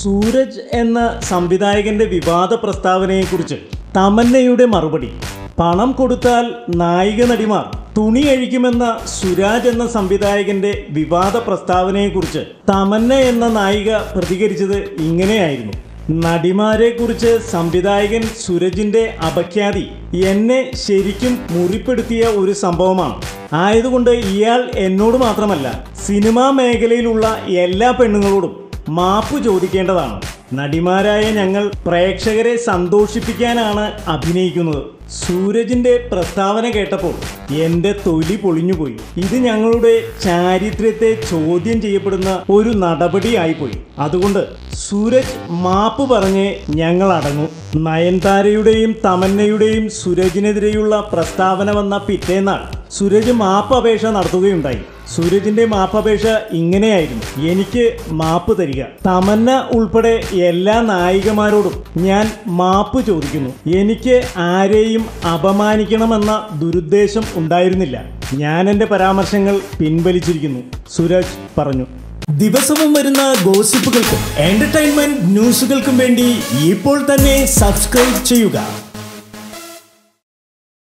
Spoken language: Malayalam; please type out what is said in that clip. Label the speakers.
Speaker 1: സൂരജ് എന്ന സംവിധായകന്റെ വിവാദ പ്രസ്താവനയെക്കുറിച്ച് തമന്നയുടെ മറുപടി. പണം കൊടുത്താൽ നായിക നടിമാർ തുണി അഴിക്കുമെന്ന സുരാജ് എന്ന സംവിധായകന്റെ വിവാദ പ്രസ്താവനയെക്കുറിച്ച് തമന്ന എന്ന നായിക പ്രതികരിച്ചത് ഇങ്ങനെയായിരുന്നു. നടിമാരെക്കുറിച്ച് സംവിധായകൻ സുരജിന്റെ അപഖ്യാതി എന്നെ ശരിക്കും മുറിപ്പെടുത്തിയ ഒരു സംഭവമാണ്. ആയതുകൊണ്ട് ഇയാൾ എന്നോട് മാത്രമല്ല സിനിമാ മേഖലയിലുള്ള എല്ലാ പെണ്ണുങ്ങളോടും മാപ്പ് ചോദിക്കേണ്ടതാണ്. നടിമാരായ ഞങ്ങൾ പ്രേക്ഷകരെ സന്തോഷിപ്പിക്കാനാണ് അഭിനയിക്കുന്നത്. സൂരജിന്റെ പ്രസ്താവന കേട്ടപ്പോൾ എൻ്റെ തൊലി പൊളിഞ്ഞുപോയി. ഇത് ഞങ്ങളുടെ ചാരിത്രത്തെ ചോദ്യം ചെയ്യപ്പെടുന്ന ഒരു നടപടിയായിപ്പോയി. അതുകൊണ്ട് സൂരജ് മാപ്പ് പറഞ്ഞ് ഞങ്ങൾ അടങ്ങും. നയൻതാരയുടെയും തമന്നയുടെയും സുരജിനെതിരെയുള്ള പ്രസ്താവന വന്ന പിറ്റേന്നാൾ സുരജ് മാപ്പപേക്ഷ നടത്തുകയുണ്ടായി. സൂരജിന്റെ മാപ്പപേക്ഷ ഇങ്ങനെയായിരുന്നു: എനിക്ക് മാപ്പ് തരിക. തമന്ന ഉൾപ്പെടെ എല്ലാ നായികമാരോടും ഞാൻ മാപ്പ് ചോദിക്കുന്നു. എനിക്ക് ആരെയും അപമാനിക്കണമെന്ന ദുരുദ്ദേശം ഉണ്ടായിരുന്നില്ല. ഞാൻ എൻ്റെ പരാമർശങ്ങൾ പിൻവലിച്ചിരിക്കുന്നു, സുരജ് പറഞ്ഞു. ദിവസവും വരുന്ന ഗോസിപ്പുകൾക്കും എന്റർടൈൻമെന്റ് ന്യൂസുകൾക്കും വേണ്ടി ഇപ്പോൾ തന്നെ സബ്സ്ക്രൈബ് ചെയ്യുക.